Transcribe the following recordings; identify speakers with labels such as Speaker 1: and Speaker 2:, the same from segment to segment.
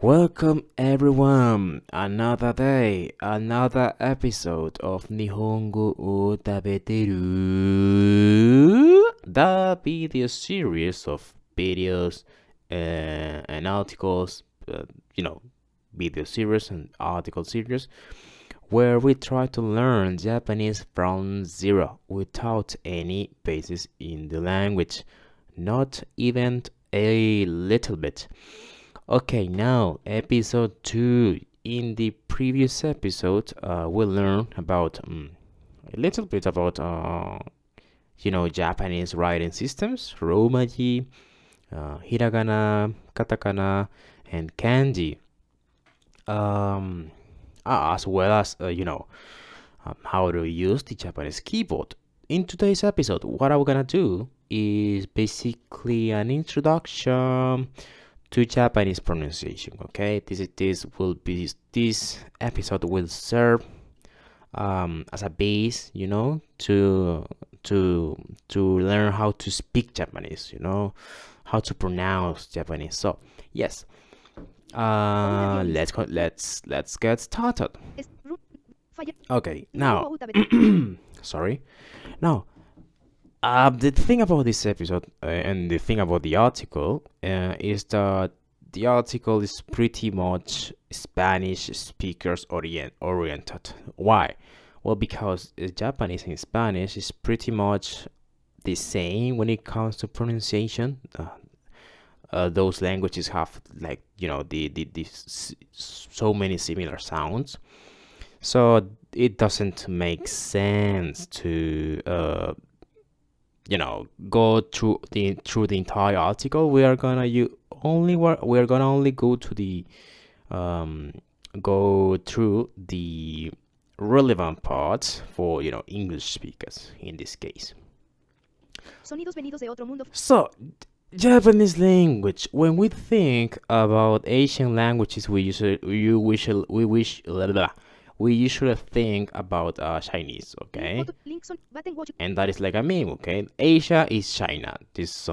Speaker 1: Welcome everyone! Another day, another episode of Nihongo o tabeteru, the video series of videos and articles, you know, video series and article series where we try to learn Japanese from zero without any basis in the language, not even a little bit. Okay, now episode 2. In the previous episode, we learned about a little bit about Japanese writing systems, Romaji, hiragana, katakana, and kanji, as well as how to use the Japanese keyboard. In today's episode, what I'm gonna do is basically an introduction to Japanese pronunciation. Okay, this episode will serve as a base, to learn how to speak Japanese, how to pronounce Japanese. So yes, let's get started. Okay, now sorry. Now, the thing about this episode and the thing about the article is that the article is pretty much Spanish speakers oriented. Why? Well, because Japanese and Spanish is pretty much the same when it comes to pronunciation. Those languages have so many similar sounds, so it doesn't make sense to go through the entire article. We're gonna only go through the relevant parts for English speakers in this case. So Japanese language, when we think about Asian languages, we usually think about Chinese, okay? And that is like a meme, okay? Asia is China. This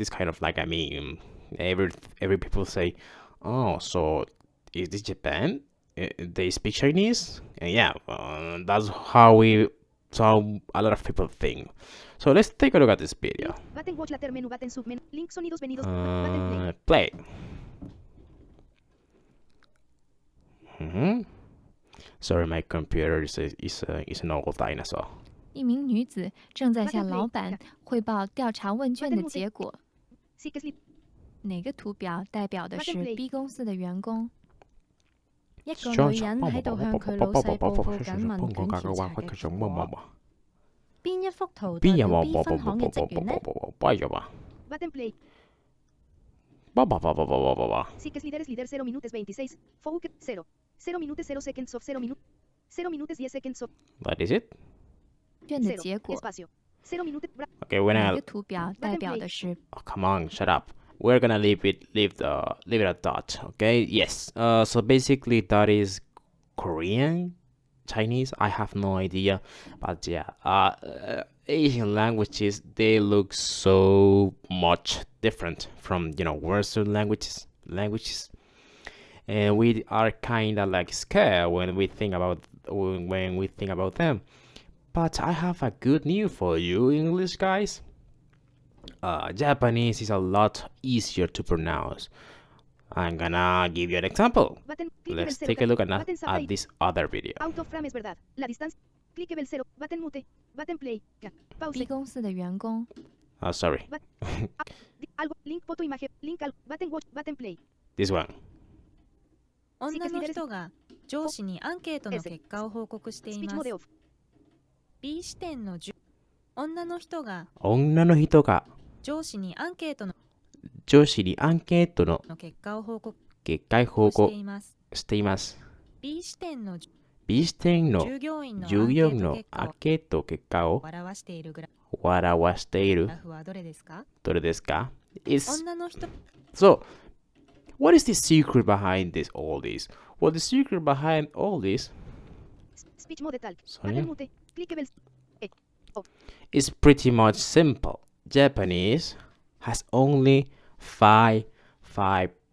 Speaker 1: kind of like a meme. Every people say, oh, so is this Japan? They speak Chinese? And yeah, that's how a lot of people think. So let's take a look at this video. Play. Sorry, my computer is an old dinosaur.
Speaker 2: 一名女子正在向老板汇报调查问卷的结果。哪个圖表代表的是 B 公司的員工？一個女人喺度向佢老細報告緊問卷調查嘅結果。邊一幅圖代表 B 分行嘅職員呢？What
Speaker 1: is it?
Speaker 2: 卷的結果。
Speaker 1: Okay, when
Speaker 2: 哪個圖表代表的是
Speaker 1: Oh, come on, shut up. We're gonna leave it at that. Okay, yes. So basically that is Korean, Chinese. I have no idea, but yeah. Asian languages, they look so much different from Western languages, and we are kind of like scared when we think about them. But I have a good news for you, English guys. Japanese is a lot easier to pronounce. I'm gonna give you an example. Let's take a look at this other video.
Speaker 2: B 公司的員工。
Speaker 1: Sorry. This one.
Speaker 3: 女の人が上司にアンケートの結果を報告しています。B 視点の女の人が上司にアンケートの結果を報告しています。B 視点の従業員のアンケート結果を表しているグラフはどれですか？
Speaker 1: So, what is the secret behind all this? Well, the secret behind all this is pretty much simple. Japanese has only five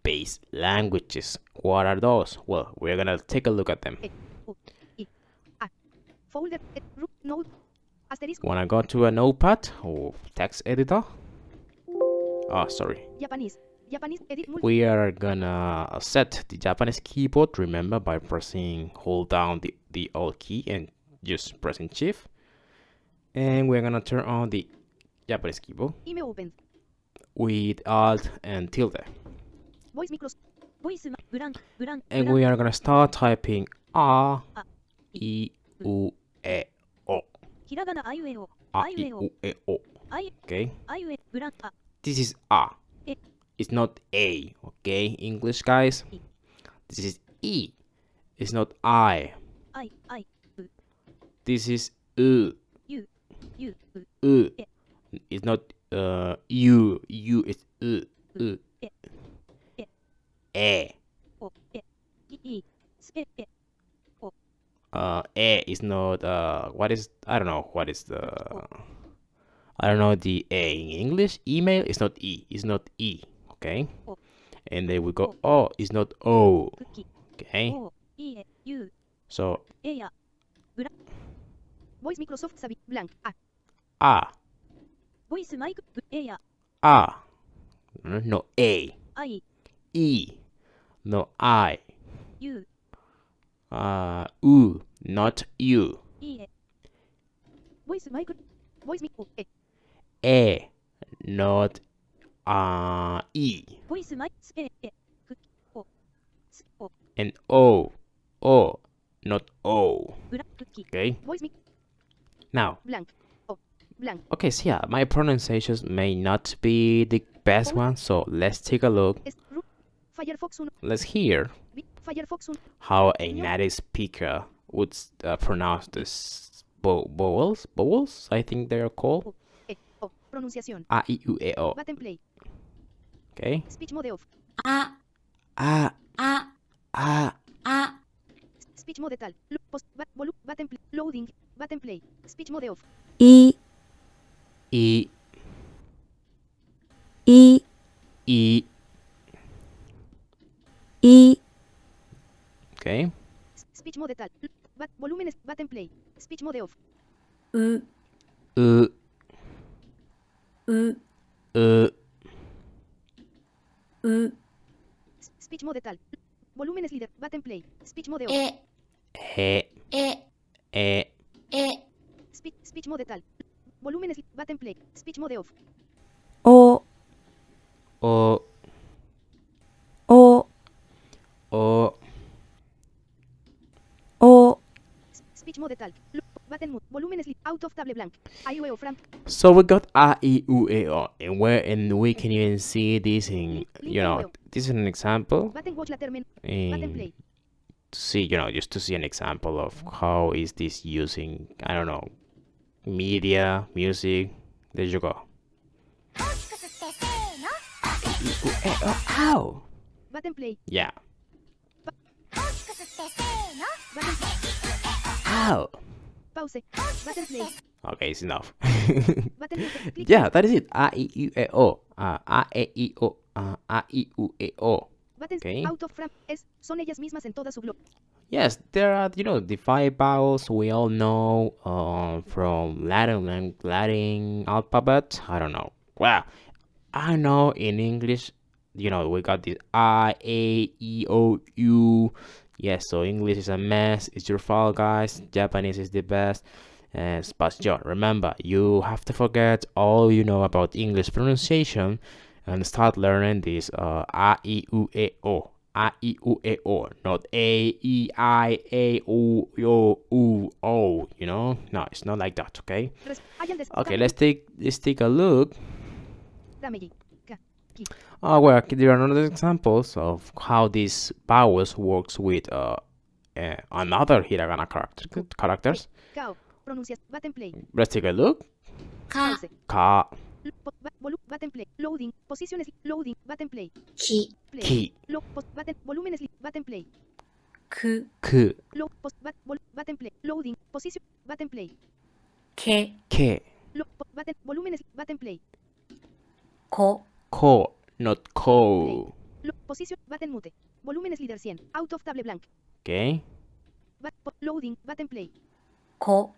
Speaker 1: base languages. What are those? Well, we're gonna take a look at them. Wanna go to a notepad or text editor? Oh, sorry. We are gonna set the Japanese keyboard, remember, by hold down the Alt key and just pressing Shift. And we're gonna turn on the Japanese keyboard with Alt and tilde. And we are gonna start typing A, I, U, E, O. A, I, U, E, O. Okay? This is A. It's not A, okay, English guys? This is E. It's not I. This is U. U. It's not U. U is U. U. E. E is not what is, I don't know what is the, I don't know the A in English. Email is not E. It's not E. Okay, and then we go O is not O. Okay, so A, A, no A, E, no I, U, not U, E, not E, and O, O, not O. Okay, now, okay, so yeah, my pronunciations may not be the best one, so let's take a look. Let's hear how a native speaker would pronounce this vowels. Vowels, I think they are called. A, I, U, E, O. Okay.
Speaker 2: A,
Speaker 1: A,
Speaker 2: A,
Speaker 1: A.
Speaker 2: A.
Speaker 4: Speech mode tal. Button play. Loading. Button play. Speech mode off.
Speaker 2: I,
Speaker 1: E,
Speaker 2: I,
Speaker 1: E.
Speaker 2: I.
Speaker 1: Okay.
Speaker 4: Speech mode tal. Volumen button play. Speech mode off.
Speaker 2: U,
Speaker 1: U,
Speaker 2: U,
Speaker 1: U.
Speaker 2: U.
Speaker 4: Speech mode tal. Volumen leader. Button play. Speech mode off.
Speaker 2: E,
Speaker 1: E,
Speaker 2: E,
Speaker 1: E.
Speaker 2: E.
Speaker 4: Speech mode tal. Volumen button play. Speech mode off.
Speaker 2: O,
Speaker 1: O,
Speaker 2: O,
Speaker 1: O.
Speaker 2: O.
Speaker 4: Speech mode tal. Button mode. Volumen out of table blank. IUEO Frank.
Speaker 1: So we got A, I, U, E, O, and we can even see this in, this is an example.
Speaker 4: Button watch letter men. Button play.
Speaker 1: To see, just to see an example of how is this using, I don't know, media, music. There you go. Ow!
Speaker 4: Button play.
Speaker 1: Yeah.
Speaker 4: Button
Speaker 1: Ow!
Speaker 4: pause. Button play.
Speaker 1: Okay, it's enough.
Speaker 4: Button click.
Speaker 1: Yeah, that is it. A, I, U, E, O. A, E, I, O. A, I, U, E, O.
Speaker 4: Buttons
Speaker 1: Okay.
Speaker 4: out of frame. Son ellas mismas en toda su blog.
Speaker 1: Yes, there are, the 5 vowels we all know from Latin alphabet. I don't know. Well, I know in English, we got this I, A, E, O, U. Yes, so English is a mess. It's your fault, guys. Japanese is the best. But remember, you have to forget all you know about English pronunciation and start learning this A, I, U, E, O. A, I, U, E, O. Not A, E, I, A, U, U, O. No, it's not like that, okay? Okay, let's take a look. Oh, well, there are another examples of how these vowels works with another hiragana characters.
Speaker 4: Button play.
Speaker 1: Let's take a look.
Speaker 2: Ka,
Speaker 1: Ka,
Speaker 4: Button play. Loading. Positions. Loading. Button play.
Speaker 2: Ki,
Speaker 4: Play.
Speaker 1: Ki,
Speaker 4: Button. Volumen. Button play.
Speaker 2: Ku,
Speaker 1: Ku,
Speaker 4: Button play. Loading. Position. Button play.
Speaker 2: Ke,
Speaker 1: Ke,
Speaker 4: Button. Volumen. Button play.
Speaker 2: Ko,
Speaker 1: Ko, not Ko.
Speaker 4: Position. Button mute. Volúmenes líder 100. Out of table blank.
Speaker 1: Okay.
Speaker 4: Loading. Button play.
Speaker 1: Ko.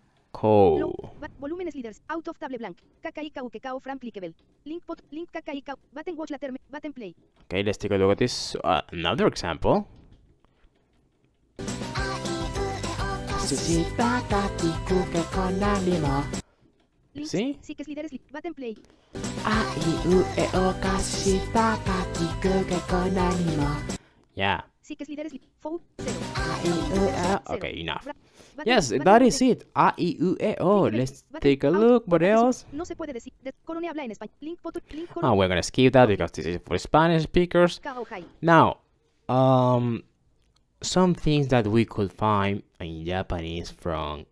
Speaker 4: Volúmenes leaders. Out of table blank. KKIKU kekao from clickable. Link pot. Link KKIKU. Button watch later. Button play.
Speaker 1: Okay, let's take a look at this. Another example. See?
Speaker 4: Sikes leaders. Button play.
Speaker 1: Yeah.
Speaker 4: Sikes leaders. 4 0.
Speaker 1: Okay, enough. Yes, that is it. A, I, U, E, O. Let's take a look. What else?
Speaker 4: No se puede decir. Corone habla en español. Link pot. Link
Speaker 1: Oh, we're gonna skip that because this is for Spanish speakers. Now, some things that we could find in Japanese from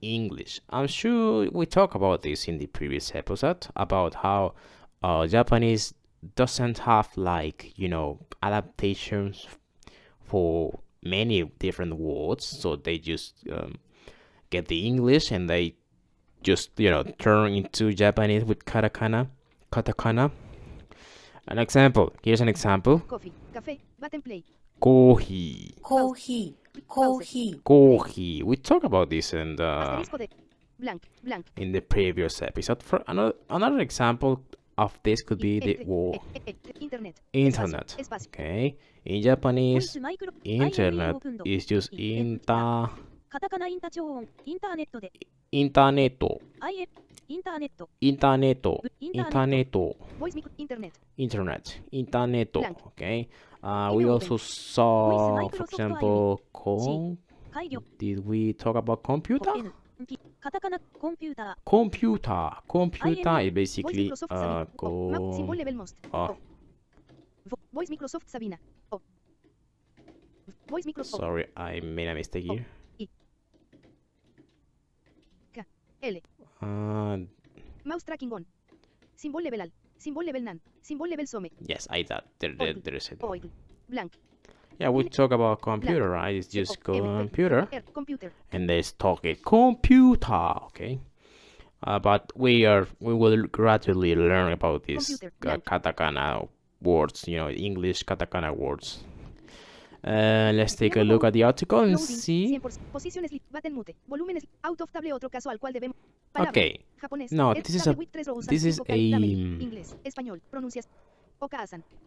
Speaker 1: English. I'm sure we talked about this in the previous episode about how Japanese doesn't have, like, adaptations for many different words, so they just get the English and they just turn into Japanese with katakana. An example. Here's an example.
Speaker 4: Coffee. Café. Button play.
Speaker 1: Kohi.
Speaker 4: Coffee.
Speaker 1: Kohi. We talked about this in the
Speaker 4: Blank.
Speaker 1: in the previous episode. For another example of this could be the word internet. Okay. In Japanese, internet is just interneto. Okay. We also saw, for example, did we talk about computer? Computer is basically
Speaker 4: Voice Microsoft Sabina. Voice Microsoft.
Speaker 1: Sorry, I made a mistake here.
Speaker 4: L. Mouse tracking on. Symbol level al. Symbol level nan. Symbol level some.
Speaker 1: Yes, I thought there is it.
Speaker 4: Blank.
Speaker 1: Yeah, we talk about computer, right? It's just computer.
Speaker 4: Computer.
Speaker 1: And let's talk it computer, okay? But we will gradually learn about these katakana words, English katakana words. Let's take a look at the article and see. Okay. No, this is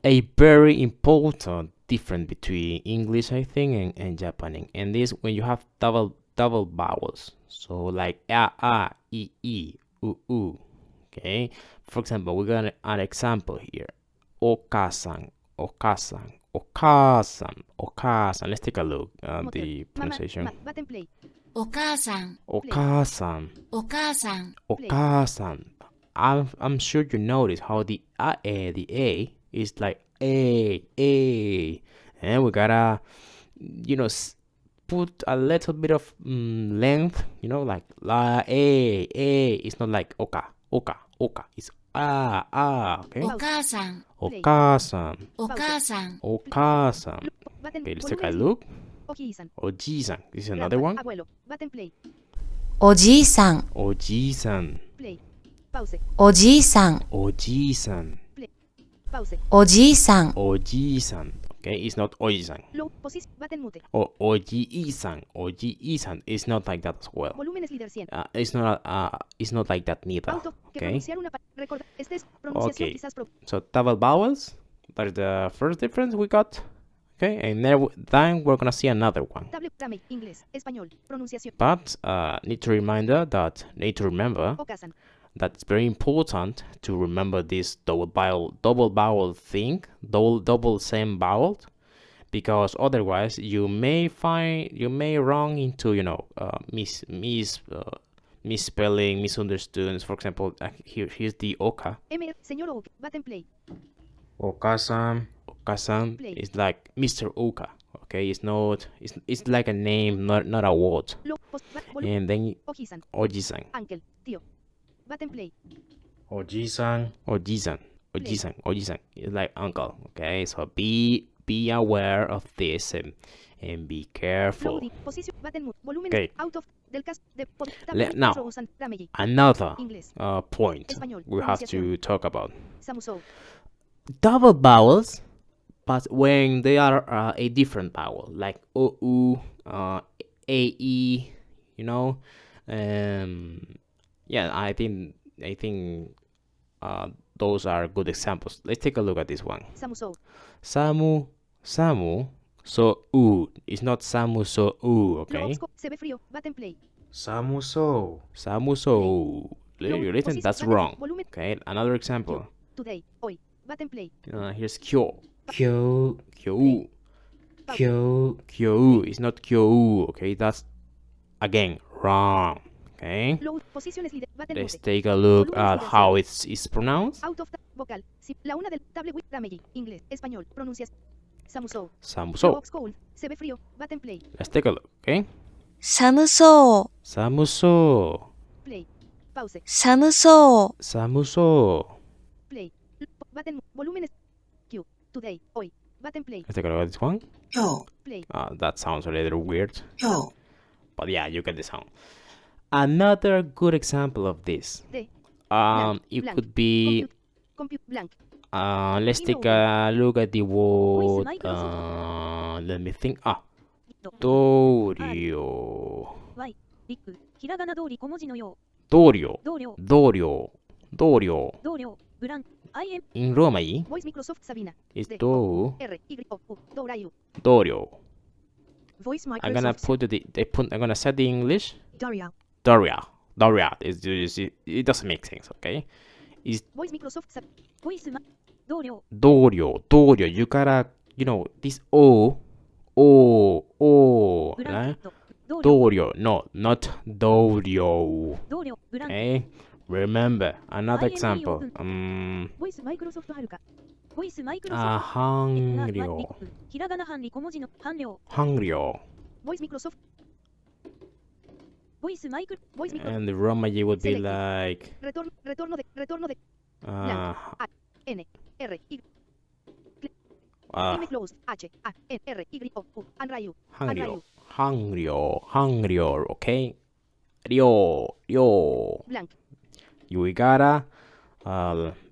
Speaker 1: a very important difference between English, I think, and Japanese. And this when you have double vowels. So like a, I, u. Okay. For example, we got an example here. Okasan. Let's take a look at the pronunciation.
Speaker 2: Okasan.
Speaker 1: I'm sure you notice how the A is like a, and we gotta put a little bit of length, like la a. It's not like oka. It's okay.
Speaker 2: Okasan.
Speaker 1: Okay, let's take a look. Oji-san. This is another one.
Speaker 2: Oji-san.
Speaker 4: Play. Pause.
Speaker 2: Oji-san.
Speaker 1: Okay, it's not oji-san.
Speaker 4: Low position. Button mute.
Speaker 1: Or oji-san. It's not like that as well.
Speaker 4: Volúmenes líder 100.
Speaker 1: It's not like that neither. Okay. Okay. So double vowels. That's the first difference we got. Okay, and then we're gonna see another one. But need to remember that it's very important to remember this double vowel thing, double same vowel, because otherwise you may run into misspelling, misunderstandings. For example, here's the oka. Okasan is like Mr. Oka. Okay, it's like a name, not a word. And then Oji-san. Oji-san is like uncle. Okay, so be aware of this and be careful. Okay. Now, another point we have to talk about. Double vowels But when they are a different vowel, like ou, ae, you know, yeah, I think those are good examples. Let's take a look at this one. Samu, samu, so it's not samu so okay? Samu so. Listen, that's wrong. Okay, another example.
Speaker 4: Today, hoy, button play.
Speaker 1: Here's kyo. Kyo. It's not kyo. Okay, that's again wrong. Okay. Let's take a look at how it's pronounced.
Speaker 4: Out of vocal. La una del table with damage. Inglés, español, pronuncias. Samuso.
Speaker 1: Samuso.
Speaker 4: Cold. Se ve frío. Button play.
Speaker 1: Let's take a look. Okay.
Speaker 5: 寒そう。
Speaker 1: Samuso.
Speaker 4: Play. Pause.
Speaker 5: 寒そう。
Speaker 1: Samuso.
Speaker 4: Play. Button. Volúmenes. Q. Today. Hoy. Button play.
Speaker 1: Let's take a look at this one.
Speaker 5: 今日。
Speaker 4: Play.
Speaker 1: That sounds a little weird.
Speaker 5: 今日。
Speaker 1: But yeah, you get the sound. Another good example of this.
Speaker 4: De.
Speaker 1: It
Speaker 4: Blank.
Speaker 1: could be.
Speaker 4: Compute blank.
Speaker 1: Let's take a look at the word. Let me think. Dorio.
Speaker 3: Y リックひらがな通り小文字のよ
Speaker 1: Dorio.
Speaker 3: う同僚
Speaker 1: Dorio. Dorio.
Speaker 3: 同僚ブラン IM
Speaker 1: In Romani,
Speaker 4: Voice Microsoft Sabina.
Speaker 1: it's
Speaker 4: De.
Speaker 1: do.
Speaker 4: R. Y. O. U. Dorayu.
Speaker 1: Dorio.
Speaker 4: Voice
Speaker 1: I'm
Speaker 4: Microsoft.
Speaker 1: gonna I'm gonna set the English.
Speaker 4: Daria.
Speaker 1: Doria. It doesn't make sense, okay?
Speaker 4: Voice Microsoft Sabina.
Speaker 3: ボイスマ同僚
Speaker 1: Dorio. You gotta, this O, O,
Speaker 3: ブラン
Speaker 1: right?
Speaker 3: ケット同僚
Speaker 1: Dorio. No, not Dorio.
Speaker 3: 同僚ブラン
Speaker 1: Okay? Remember, another
Speaker 3: IME
Speaker 1: example.
Speaker 3: open.
Speaker 4: ボイスマイクロソフトはるか。
Speaker 3: ボイスマイクロソフト
Speaker 1: Hangrio.
Speaker 3: ひらがな半理小文字の半量
Speaker 1: Hangrio.
Speaker 4: ボイスミクロソフト。
Speaker 3: ボイスマイク
Speaker 4: ボイスミクロ
Speaker 1: And the Romaji would be
Speaker 4: Selected.
Speaker 1: like,
Speaker 4: retorno de
Speaker 1: uh,
Speaker 4: N R Y
Speaker 1: uh,
Speaker 4: M closed H A N R Y O U Anrayu
Speaker 1: Hangrio, okay? Ryo.
Speaker 4: blank
Speaker 1: You gotta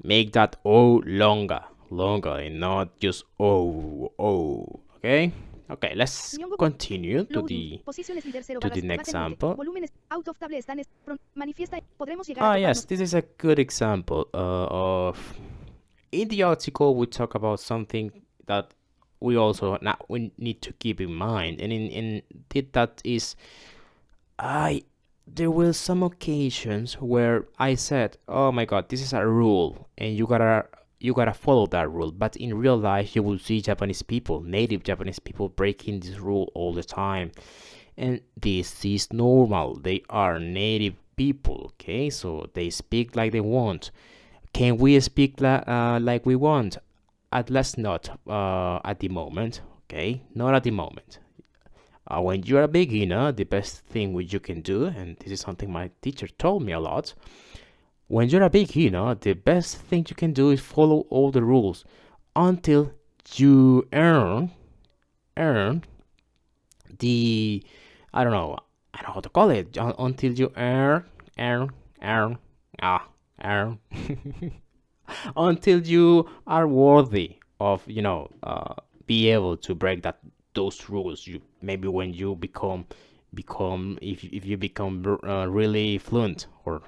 Speaker 1: make that O longer, and not just O, okay? Okay, let's
Speaker 4: Nihongo
Speaker 1: continue to
Speaker 4: loading
Speaker 1: the
Speaker 4: posiciones líder 0
Speaker 1: to the
Speaker 4: barras,
Speaker 1: next
Speaker 4: button
Speaker 1: sample.
Speaker 4: volúmenes out of table están manifiesta podremos llegar a
Speaker 1: Yes,
Speaker 4: tocarnos.
Speaker 1: this is a good example of. In the article, we talk about something that we need to keep in mind, and that is, there were some occasions where I said, "Oh my God, this is a rule, and you gotta follow that rule." But in real life, you will see native Japanese people, breaking this rule all the time, and this is normal. They are native people, okay? So they speak like they want. Can we speak like we want? At least not at the moment, okay? Not at the moment. When you're a beginner, the best thing which you can do, and this is something my teacher told me a lot, when you're a beginner, the best thing you can do is follow all the rules until you earn the, I don't know how to call it, until you earn until you are worthy of be able to break those rules. You maybe when you become if you become really fluent or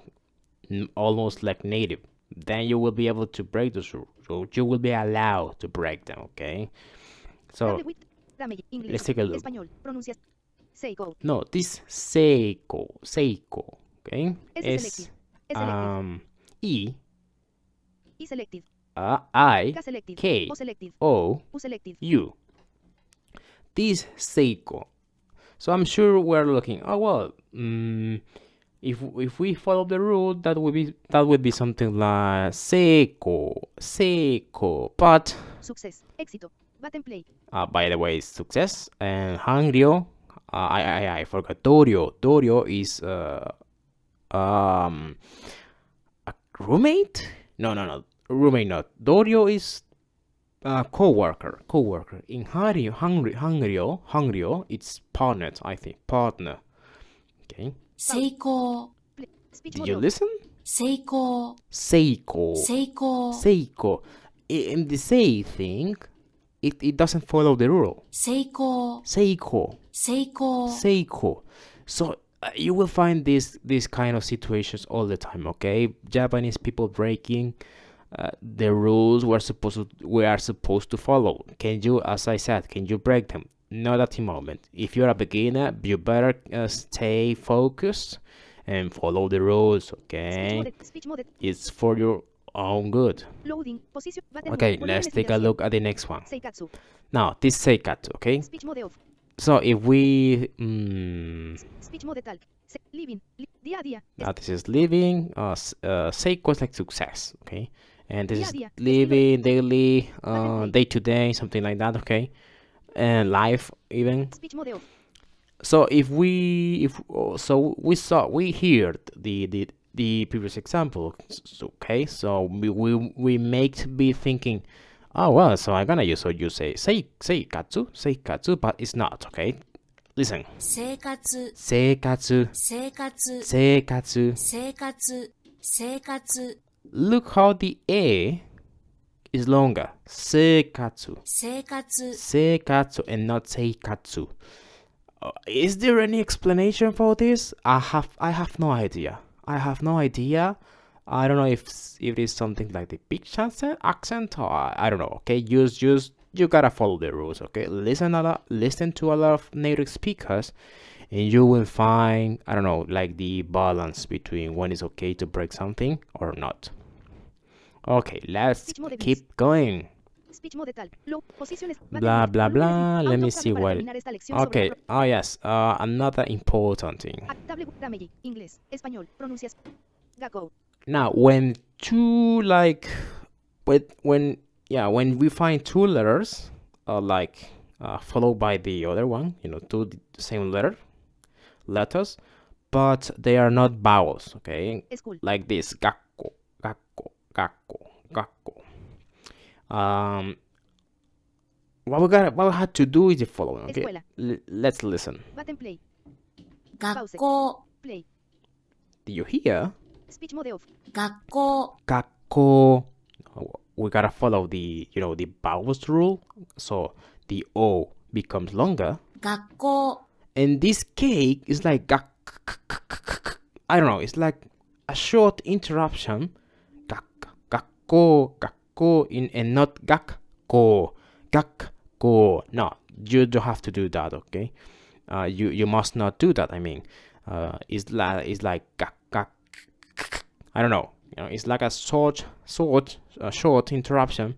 Speaker 1: almost like native, then you will be able to break those rules. So you will be allowed to break them, okay? So
Speaker 4: Table with damage English
Speaker 1: let's take a look.
Speaker 4: español pronuncias Seiko
Speaker 1: No, this Seiko, okay?
Speaker 4: S selected
Speaker 1: E
Speaker 4: E selected
Speaker 1: I
Speaker 4: K selected
Speaker 1: K
Speaker 4: O selected
Speaker 1: O
Speaker 4: U selected
Speaker 1: U. This Seiko. So I'm sure we're looking. Oh well. If we follow the rule, that would be something like Seiko. But
Speaker 4: success éxito button play
Speaker 1: by the way, success and Hangrio. I forgot Dorio. Dorio is a roommate. No. Roommate not. Dorio is co-worker. In Hangrio, it's partner, I think. Partner. Okay.
Speaker 5: 成功。
Speaker 4: speech
Speaker 1: Did you
Speaker 4: mode
Speaker 1: listen?
Speaker 5: 成功。
Speaker 1: Seiko.
Speaker 5: 成功。
Speaker 1: Seiko. In the say thing, it doesn't follow the rule.
Speaker 5: 成功、
Speaker 1: Seiko.
Speaker 5: 成功、
Speaker 1: Seiko. So you will find these kind of situations all the time, okay? Japanese people breaking the rules we are supposed to follow. Can you, as I said, can you break them? Not at the moment. If you're a beginner, you better stay focused and follow the rules, okay?
Speaker 4: Speech mode.
Speaker 1: It's for your own good.
Speaker 4: Loading. Position. Button
Speaker 1: Okay,
Speaker 4: mode.
Speaker 1: let's
Speaker 4: Volúmenes
Speaker 1: take a
Speaker 4: líderes.
Speaker 1: look at the next one.
Speaker 4: Seikatsu.
Speaker 1: Now, this seikatsu, okay?
Speaker 4: Speech mode off.
Speaker 1: So if we
Speaker 4: Speech mode talk. Living. Día a día.
Speaker 1: now this is living, seiko is like success, okay? And this is
Speaker 4: Día a día.
Speaker 1: living, daily, day to day, something like that, okay? And life even.
Speaker 4: Speech mode off.
Speaker 1: So if we heard the previous example, okay? So we make be thinking, oh well, so I'm gonna use, so you say seikatsu, but it's not, okay? Listen.
Speaker 5: 生活、
Speaker 1: Seikatsu,
Speaker 5: 生活、
Speaker 1: seikatsu.
Speaker 5: 生活、生活、
Speaker 1: Look how the A is longer. Seikatsu,
Speaker 5: 生活、
Speaker 1: seikatsu, and not seikatsu. Is there any explanation for this? I have no idea. I don't know if it is something like the beach accent, or I don't know. Okay, you gotta follow the rules. Okay, listen to a lot of native speakers, and you will find, I don't know, like the balance between when it's okay to break something or not. Okay, let's keep going.
Speaker 4: Speech mode tal. Low. Posiciones.
Speaker 1: Blah blah blah. Let me see what.
Speaker 4: What.
Speaker 1: Okay. Oh yes. Another important thing.
Speaker 4: Table grammar. Inglés. Español. Pronuncias. Gakko.
Speaker 1: Now, when two like, when we find two letters, followed by the other one, two the same letters, but they are not vowels. Okay.
Speaker 4: School.
Speaker 1: Like this. Gakko, gakko, gakko, gakko. What we had to do is the following. Okay.
Speaker 4: Escuela.
Speaker 1: Let's listen.
Speaker 4: Button play.
Speaker 5: 学校、
Speaker 4: Play.
Speaker 1: Do you hear?
Speaker 4: Speech mode off.
Speaker 5: 学校、
Speaker 1: Gakko. We gotta follow the the vowels rule, so the O becomes longer.
Speaker 5: 学校、
Speaker 1: And this K is like gak. I don't know. It's like a short interruption. Gak, gakko, gakko, and not gakko, gakko. No, you don't have to do that. Okay. You must not do that. I mean, it's like gak, gak. I don't know. It's like a short interruption,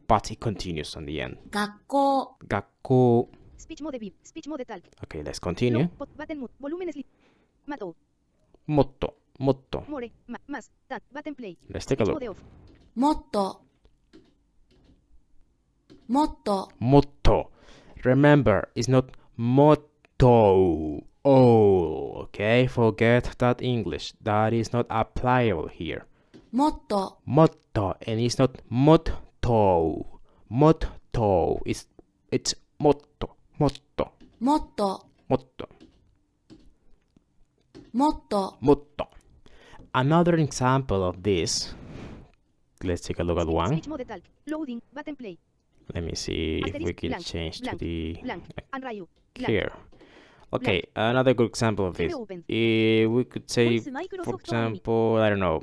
Speaker 1: but it continues on the end.
Speaker 5: 学校、
Speaker 1: Gakko.
Speaker 4: Speech mode VIP. Speech mode tal.
Speaker 1: Okay, let's continue.
Speaker 4: Low. Button mode. Volúmenes. Mato.
Speaker 1: Motto, motto.
Speaker 4: More. Más. Tan. Button play.
Speaker 1: Let's take a
Speaker 4: Speech
Speaker 1: look.
Speaker 4: mode off.
Speaker 5: もっと、もっと、
Speaker 1: Motto. Remember, it's not motto. Oh, okay. Forget that English. That is not applicable here.
Speaker 5: もっと、
Speaker 1: Motto, and it's not motto. Motto. It's motto. Motto.
Speaker 5: もっと、
Speaker 1: Motto.
Speaker 5: もっと、
Speaker 1: Motto. Another example of this. Let's take a look at one.
Speaker 4: Speech mode tal. Loading. Button play.
Speaker 1: Let me see if we
Speaker 4: Asterisk,
Speaker 1: can
Speaker 4: blank,
Speaker 1: change to
Speaker 4: blank,
Speaker 1: the
Speaker 4: Blank. Unrayu. Blank.
Speaker 1: here. Okay, another good example of this.
Speaker 4: Open.
Speaker 1: We could say,
Speaker 4: Voice Microsoft
Speaker 1: for
Speaker 4: Omni.
Speaker 1: example, I don't know,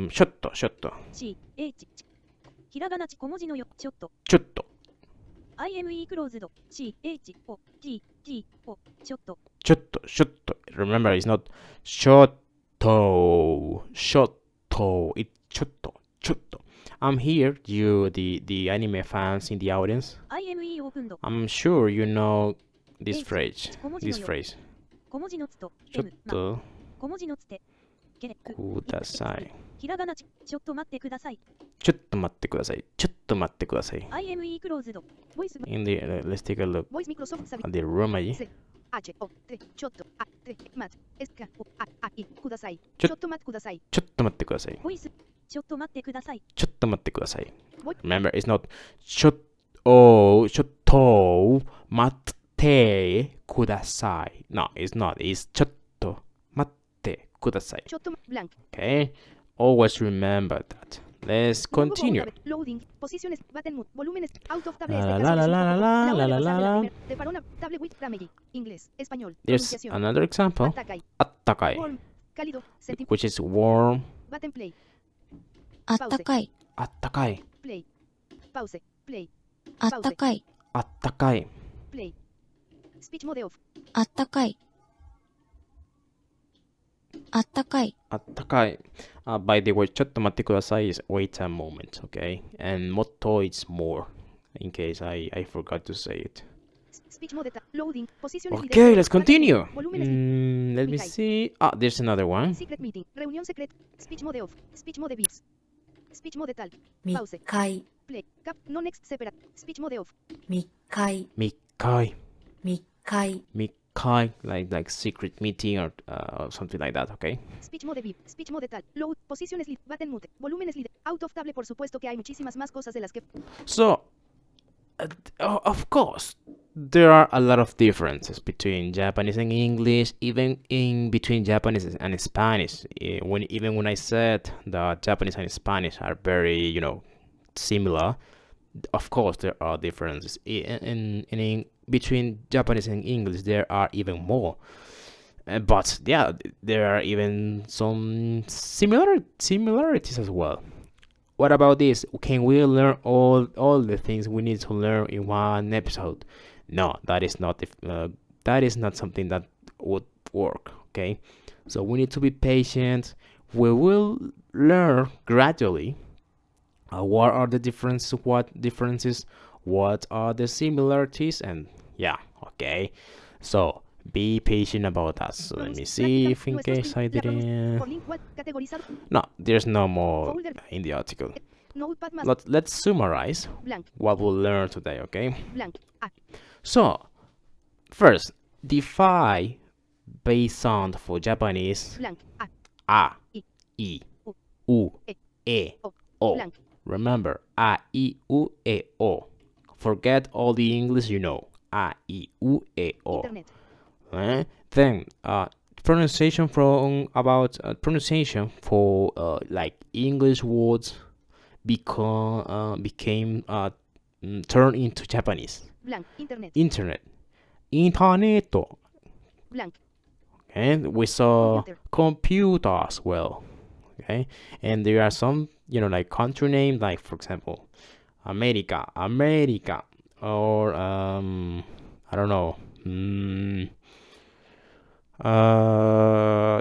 Speaker 1: shotto,
Speaker 4: C. H. ひらがなち小文字のよ。ちょっと。
Speaker 1: chotto,
Speaker 4: IME クローズド。C. H. O. T. T. O. ちょっと。
Speaker 1: chotto. Remember, it's not shotto. It's chotto. I'm here, the anime fans in the audience.
Speaker 4: IME オープンド。
Speaker 1: I'm sure you know this
Speaker 4: H.
Speaker 1: phrase.
Speaker 4: 小文字の
Speaker 1: This
Speaker 4: よ。
Speaker 1: phrase.
Speaker 4: 小文字のつと。M. ま。
Speaker 1: chotto
Speaker 4: 小文字のつて。けれ。く。
Speaker 1: kudasai.
Speaker 4: ひらがなち。ちょっと待ってください。
Speaker 1: Chotto matte kudasai. Chotto matte kudasai.
Speaker 4: IME クローズド。ボイス。
Speaker 1: In the let's take a look
Speaker 4: ボイスミクロソフトサビ
Speaker 1: at the room.
Speaker 4: C. H. O. T. ちょっと。あ。T. ま。S. K. O. あ。い。ください。
Speaker 1: ちょ
Speaker 4: ちょっと待ってください。
Speaker 1: Chotto matte kudasai.
Speaker 4: ボイス。ちょっと待ってください。
Speaker 1: Chotto matte kudasai.
Speaker 4: What?
Speaker 1: Remember, it's not chotto matte kudasai. No, it's not. It's chotto matte kudasai.
Speaker 4: ちょっとブランク。
Speaker 1: Okay? Always remember that. let's continue.
Speaker 4: Loading. Posiciones. Button mode. Volúmenes. Out of table.
Speaker 1: La la la la la la la la la.
Speaker 4: De parona. Table with Ramegi. Inglés. Español.
Speaker 1: There's
Speaker 4: Pronunciación.
Speaker 1: another example.
Speaker 4: Atakai.
Speaker 1: Attakai,
Speaker 4: Warm. Cálido.
Speaker 1: which is warm.
Speaker 4: Button play.
Speaker 5: あったかい、
Speaker 1: Attakai,
Speaker 4: Play. Pause. Play.
Speaker 5: あったかい、
Speaker 1: attakai,
Speaker 4: Play. Speech mode off.
Speaker 5: あったかい、あったかい、
Speaker 1: attakai. By the way, ちょっと待ってください is wait a moment, okay? And motto is more, in case I forgot to say it.
Speaker 4: Speech mode loading. Posiciones.
Speaker 1: Okay, let's continue.
Speaker 4: Volúmenes.
Speaker 1: Let me see. There's another one.
Speaker 4: Secret meeting. Reunión secret. Speech mode off. Speech mode beeps. Speech mode tal.
Speaker 5: 密
Speaker 4: Pause.
Speaker 5: 会、
Speaker 4: Play. Cap. No next separate. Speech mode off.
Speaker 5: 密会、
Speaker 1: Mikai,
Speaker 5: 密会、
Speaker 1: Mikai, like secret meeting or something like that, okay?
Speaker 4: Speech mode beep. Speech mode tal. Load. Posiciones lead. Button mute. Volúmenes lead. Out of table. Por supuesto que hay muchísimas más cosas de las que.
Speaker 1: So, of course, there are a lot of differences between Japanese and English, even in between Japanese and Spanish. Even when I said that Japanese and Spanish are very, similar, of course there are differences. In between Japanese and English, there are even more. But yeah, there are even some similarities as well. What about this? Can we learn all the things we need to learn in one episode? No, that is not something that would work. Okay, so we need to be patient. We will learn gradually. What are the differences? What differences? What are the similarities? And yeah, okay. So be patient about that. So let me see if in case I didn't.
Speaker 4: Por link. What. Categorizado.
Speaker 1: No, there's no more in the article.
Speaker 4: Notepad más.
Speaker 1: Let's summarize
Speaker 4: Blank.
Speaker 1: what we'll learn today, okay?
Speaker 4: Blank. A.
Speaker 1: So, first, define base sound for Japanese.
Speaker 4: Blank. A.
Speaker 1: A,
Speaker 4: I.
Speaker 1: I,
Speaker 4: U.
Speaker 1: U,
Speaker 4: E.
Speaker 1: E,
Speaker 4: O.
Speaker 1: O.
Speaker 4: Blank.
Speaker 1: Remember, A, I, U, E, O. Forget all the English you know. A, I, U, E, O.
Speaker 4: Internet.
Speaker 1: Then, pronunciation for like English words became turned into Japanese.
Speaker 4: Blank. Internet.
Speaker 1: Internet.
Speaker 4: Blank.
Speaker 1: And we saw
Speaker 4: Computer.
Speaker 1: computer as well. Okay, and there are some like country names, like for example America, or I don't know,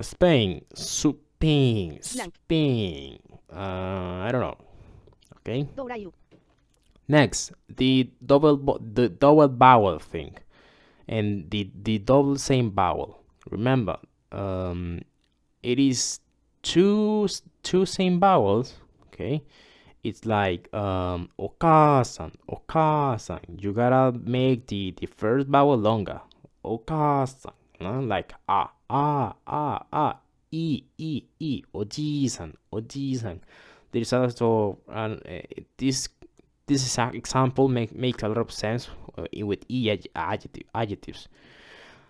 Speaker 1: Spain, Spain, I don't know. Okay,
Speaker 4: Dorayu.
Speaker 1: next the double vowel thing and the double same vowel. Remember, it is two same vowels. Okay, it's like okasan. You gotta make the first vowel longer. Okasan, like I, oji-san. There's also this example makes a lot of sense with adjectives.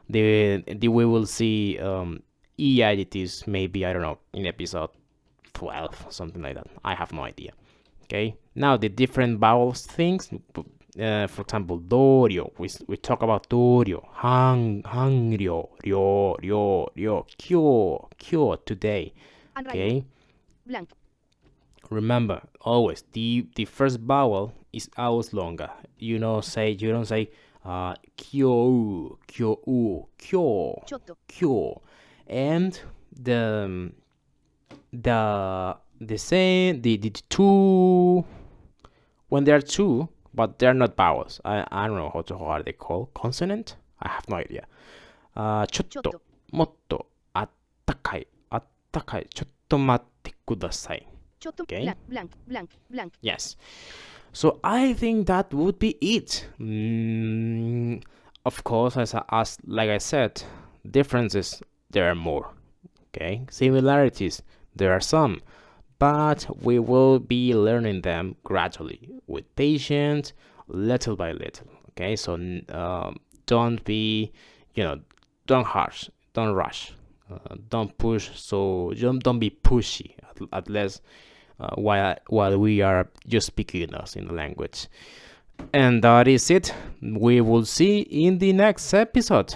Speaker 1: We will see adjectives maybe, I don't know, in episode 12, something like that. I have no idea. Okay, now the different vowels things. For example, dorio. We talk about dorio, hangryo, ryo, kyo today. Okay.
Speaker 4: Blank.
Speaker 1: Remember, always the first vowel is always longer. You don't say kyo, kyo, and the same the two, when there are two but they're not vowels. I don't know how are they called, consonant. I have no idea. Chotto, motto, attakai, chotto matte kudasai. Okay.
Speaker 4: Blank.
Speaker 1: Yes. So I think that would be it. Of course, as like I said, differences there are more. Okay, similarities there are some, but we will be learning them gradually with patience, little by little. Okay, so don't be, don't rush, don't push. So don't be pushy. At least while we are just beginners in the language. And that is it. We will see in the next episode.